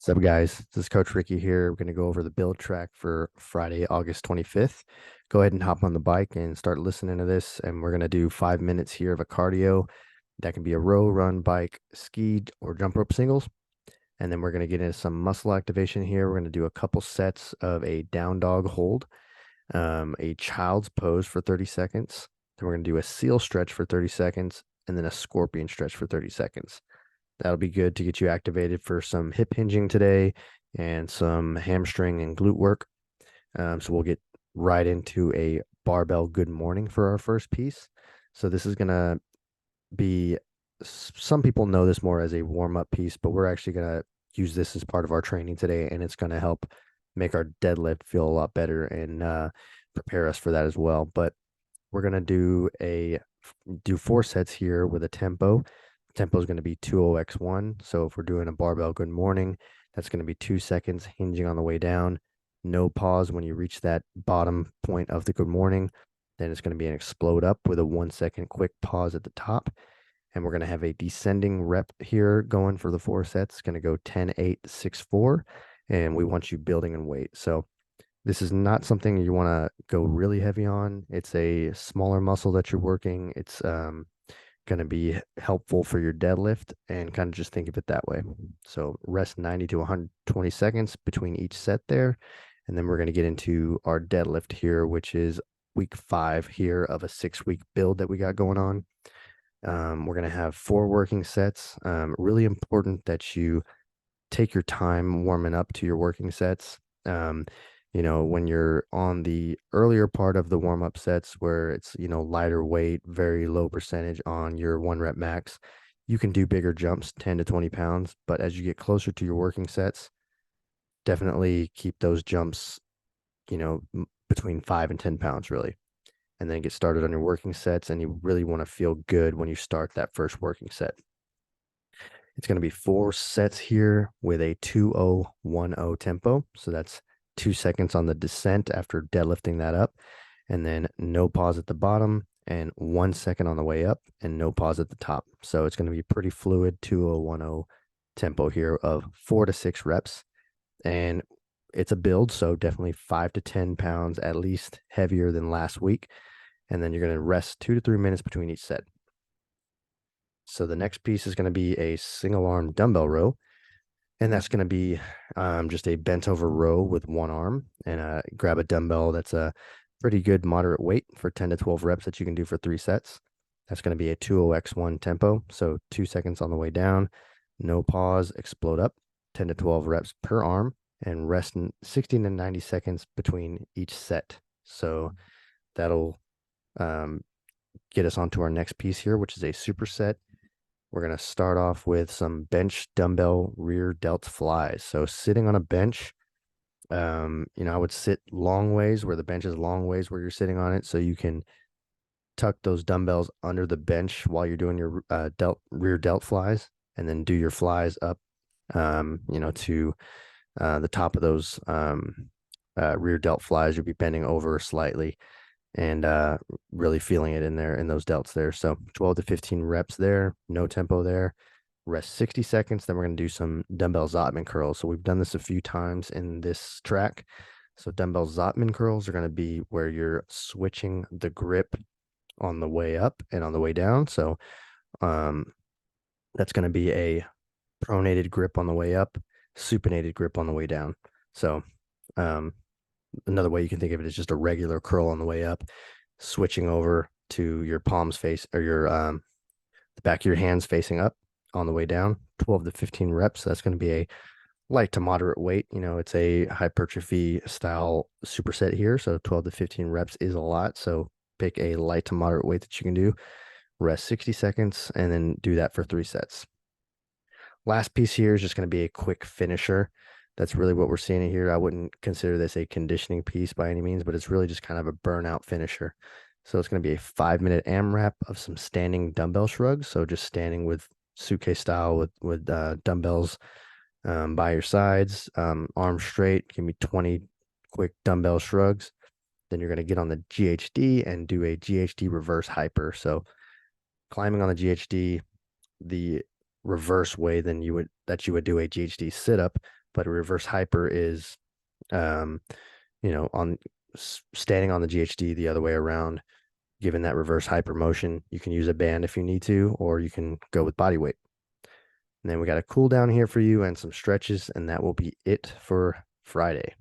What's up, guys? This is Coach Ricky here. We're going to go over the build track for Friday, August 25th. Go ahead and hop on the bike and start listening to this. And we're going to do 5 minutes here of a cardio. That can be a row, run, bike, ski, or jump rope singles. And then we're going to get into some muscle activation here. We're going to do a couple sets of a down dog hold, a child's pose for 30 seconds. Then we're going to do a seal stretch for 30 seconds, and then a scorpion stretch for 30 seconds. That'll be good to get you activated for some hip hinging today and some hamstring and glute work. So we'll get right into a barbell good morning for our first piece. So this is going to be, some people know this more as a warm-up piece, but we're actually going to use this as part of our training today, and it's going to help make our deadlift feel a lot better and prepare us for that as well. But we're going to do 4 sets here with a tempo. Tempo is going to be 20x1. So if we're doing a barbell good morning, that's going to be 2 seconds hinging on the way down. No pause when you reach that bottom point of the good morning. Then it's going to be an explode up with a 1 second quick pause at the top. And we're going to have a descending rep here going for the 4 sets. It's going to go 10, 8, 6, 4. And we want you building in weight. So this is not something you want to go really heavy on. It's a smaller muscle that you're working. It's going to be helpful for your deadlift, and kind of just think of it that way. So rest 90 to 120 seconds between each set there. And then we're going to get into our deadlift here, which is week 5 here of a 6-week build that we got going on. We're going to have 4 working sets. Really important that you take your time warming up to your working sets. When you're on the earlier part of the warm-up sets where it's, lighter weight, very low percentage on your 1 rep max, you can do bigger jumps, 10 to 20 pounds. But as you get closer to your working sets, definitely keep those jumps, between 5 and 10 pounds, really. And then get started on your working sets. And you really want to feel good when you start that first working set. It's going to be 4 sets here with a 2010 tempo. So that's 2 seconds on the descent after deadlifting that up, and then no pause at the bottom, and 1 second on the way up, and no pause at the top. So it's going to be pretty fluid 2010 tempo here of 4 to 6 reps. And it's a build, so definitely 5 to 10 pounds at least heavier than last week. And then you're going to rest 2 to 3 minutes between each set. So the next piece is going to be a single arm dumbbell row. And that's going to be just a bent over row with 1 arm, and grab a dumbbell that's a pretty good moderate weight for 10 to 12 reps that you can do for 3 sets. That's going to be a 20x1 tempo. So 2 seconds on the way down, no pause, explode up, 10 to 12 reps per arm, and rest in 60 to 90 seconds between each set. So that'll get us onto our next piece here, which is a superset. We're going to start off with some bench dumbbell rear delt flies. So sitting on a bench, I would sit long ways where the bench is long ways where you're sitting on it. So you can tuck those dumbbells under the bench while you're doing your rear delt flies, and then do your flies up, to the top of those rear delt flies. You'll be bending over slightly and really feeling it in there in those delts there. So 12 to 15 reps there, no tempo there. Rest 60 seconds. Then we're going to do some dumbbell Zottman curls. So we've done this a few times in this track. So dumbbell Zottman curls are going to be where you're switching the grip on the way up and on the way down. So that's going to be a pronated grip on the way up, supinated grip on the way down. So another way you can think of it is just a regular curl on the way up, switching over to your palms face, or your the back of your hands facing up on the way down. 12 to 15 reps. So that's going to be a light to moderate weight. It's a hypertrophy style superset here. So 12 to 15 reps is a lot. So pick a light to moderate weight that you can do. Rest 60 seconds and then do that for 3 sets. Last piece here is just going to be a quick finisher. That's really what we're seeing here. I wouldn't consider this a conditioning piece by any means, but it's really just kind of a burnout finisher. So it's going to be a 5-minute AMRAP of some standing dumbbell shrugs. So just standing with suitcase style with dumbbells by your sides, arms straight. Give me 20 quick dumbbell shrugs. Then you're going to get on the GHD and do a GHD reverse hyper. So climbing on the GHD the reverse way that you would do a GHD sit up, but a reverse hyper is, on standing on the GHD the other way around, given that reverse hyper motion. You can use a band if you need to, or you can go with body weight. And then we got a cool down here for you and some stretches, and that will be it for Friday.